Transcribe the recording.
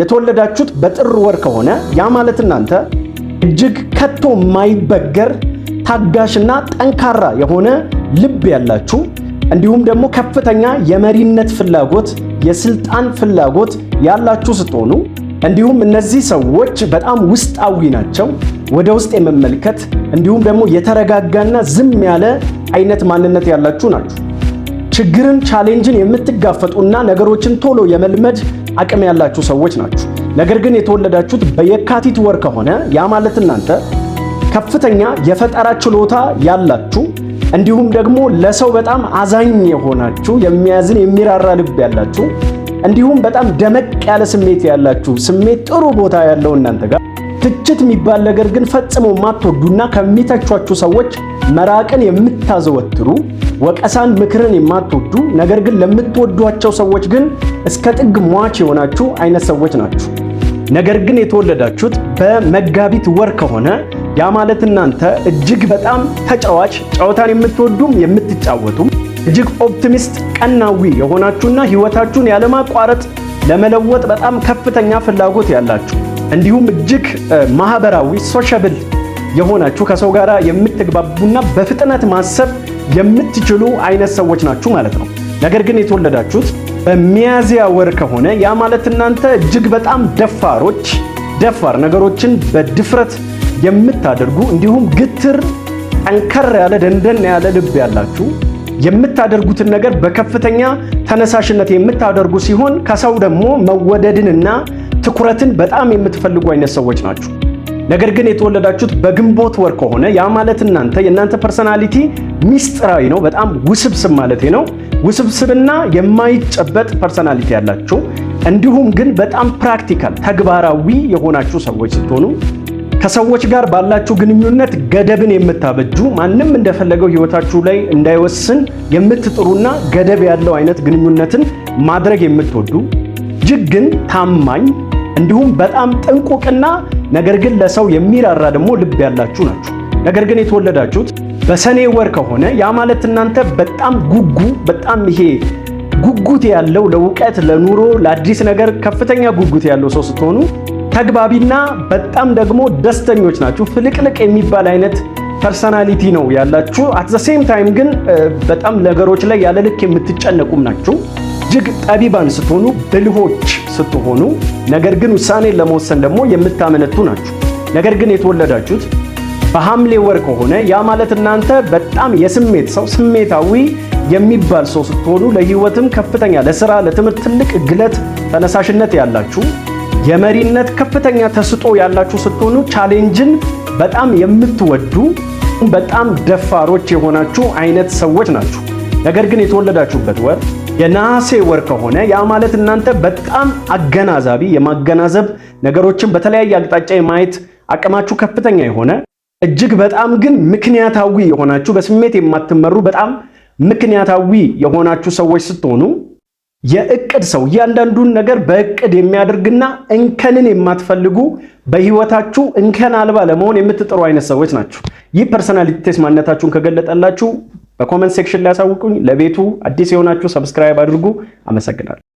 የተወለዳችሁት በጥር ወር ከሆነ ያ ማለት እናንተ እጅግ ከቶ የማይበገር ታጋሽና ጠንካራ የሆነ ልብ ያላችሁ እንዲሁም ደግሞ ከፍተኛ የመሪነት ፍላጎት የስልጣን ፍላጎት ያላችሁ ስትሆኑ እንዲሁም እነዚህ ሰዎች በጣም ውስጣዊ ናቸው። ወደ ውስጥ የመመልከት እንዲሁም ደግሞ የተረጋጋና ዝም ያለ አይነት ማንነት ያላችሁ ናችሁ። ችግርን ቻሌንጅን የምትጋፈጡና ነገሮችን ቶሎ የመልመድ አቅም ያላችሁ ሰዎች ናችሁ። ነገር ግን የተወለዳችሁት በየካቲት ወር ከሆነ ያ ማለት እናንተ ከፍተኛ የፈጠራ ችሎታ ያላችሁ እንዲሁም ደግሞ ለሰው በጣም አዛኝ የሆናችሁ የሚያዝን የሚራራ ልብ ያላችሁ እንዲሁም በጣም ደመቅ ያለ ስሜት ያላችሁ ስሜት ጥሩ ቦታ ያለው እናንተ ጋር ትችት የሚባል ነገር ግን ፈጽሞ ማትወዱና ከሚተቿችሁ ሰዎች መራቅን የምታዘወትሩ ወቀሳን ምክርን የማትወዱ ነገር ግን ለምትወዷቸው ሰዎች ግን እስከ ጥግ ሟች የሆናችሁ አይነት ሰዎች ናችሁ። ነገር ግን የተወለዳችሁት በመጋቢት ወር ከሆነ ያ ማለት እናንተ እጅግ በጣም ተጫዋች ጨዋታን የምትወዱም የምትጫወቱም እጅግ ኦፕቲሚስት ቀናዊ የሆናችሁና ህይወታችሁን ያለማቋረጥ ለመለወጥ በጣም ከፍተኛ ፍላጎት ያላችሁ እንዲሁም እጅግ ማህበራዊ ሶሻብል የሆናችሁ ከሰው ጋር የምትግባቡና በፍጥነት ማሰብ የምትችሉ አይነት ሰዎች ናችሁ ማለት ነው። ነገር ግን የተወለዳችሁት በሚያዝያ ወር ከሆነ ያ ማለት እናንተ እጅግ በጣም ደፋር ነገሮችን በድፍረት የምታደርጉ እንዲሁም ግትር ጠንከር ያለ ደንደን ያለ ልብ ያላችሁ የምታደርጉትን ነገር በከፍተኛ ተነሳሽነት የምታደርጉ ሲሆን ከሰው ደግሞ መወደድንና ትኩረትን በጣም የምትፈልጉ አይነት ሰዎች ናችሁ። ነገር ግን የተወለዳችሁት በግንቦት ወር ከሆነ ያ ማለት የእናንተ ፐርሰናሊቲ ሚስጥራዊ ነው፣ በጣም ውስብስብ ማለት ነው። ውስብስብና የማይጨበጥ ፐርሰናሊቲ ያላችሁ እንዲሁም ግን በጣም ፕራክቲካል ተግባራዊ የሆናችሁ ሰዎች ስትሆኑ ከሰዎች ጋር ባላችሁ ግንኙነት ገደብን የምታበጁ ማንም እንደፈለገው ህይወታችሁ ላይ እንዳይወስን የምትጥሩና ገደብ ያለው አይነት ግንኙነትን ማድረግ የምትወዱ እጅግ ግን ታማኝ እንዲሁም በጣም ጥንቁቅና ነገር ግን ለሰው የሚራራ ደግሞ ልብ ያላችሁ ናችሁ። ነገር ግን የተወለዳችሁት በሰኔ ወር ከሆነ ያ ማለት እናንተ በጣም በጣም ይሄ ጉጉት ያለው ለውቀት ለኑሮ ለአዲስ ነገር ከፍተኛ ጉጉት ያለው ሰው ስትሆኑ ተግባቢና በጣም ደግሞ ደስተኞች ናችሁ። ፍልቅልቅ የሚባል አይነት ፐርሰናሊቲ ነው ያላችሁ። አት ዘ ሴም ታይም ግን በጣም ነገሮች ላይ ያለ ልክ የምትጨነቁም ናችሁ። እጅግ ጠቢባን ስትሆኑ ብልሆች ስትሆኑ ነገር ግን ውሳኔን ለመወሰን ደግሞ የምታመነቱ ናችሁ። ነገር ግን የተወለዳችሁት በሐምሌ ወር ከሆነ ያ ማለት እናንተ በጣም የስሜት ሰው ስሜታዊ የሚባል ሰው ስትሆኑ ለህይወትም ከፍተኛ ለስራ ለትምህርት ትልቅ ግለት ተነሳሽነት ያላችሁ የመሪነት ከፍተኛ ተስጦ ያላችሁ ስትሆኑ ቻሌንጅን በጣም የምትወዱ በጣም ደፋሮች የሆናችሁ አይነት ሰዎች ናችሁ። ነገር ግን የተወለዳችሁበት ወር የነሐሴ ወር ከሆነ ያ ማለት እናንተ በጣም አገናዛቢ የማገናዘብ ነገሮችን በተለያየ አቅጣጫ የማየት አቅማችሁ ከፍተኛ የሆነ እጅግ በጣም ግን ምክንያታዊ የሆናችሁ በስሜት የማትመሩ በጣም ምክንያታዊ የሆናችሁ ሰዎች ስትሆኑ የእቅድ ሰው እያንዳንዱን ነገር በእቅድ የሚያደርግና እንከንን የማትፈልጉ በህይወታችሁ እንከን አልባ ለመሆን የምትጥሩ አይነት ሰዎች ናችሁ። ይህ ፐርሰናሊቲ ቴስት ማንነታችሁን ከገለጠላችሁ በኮሜንት ሴክሽን ላይ ያሳውቁኝ። ለቤቱ አዲስ የሆናችሁ ሰብስክራይብ አድርጉ። አመሰግናለሁ።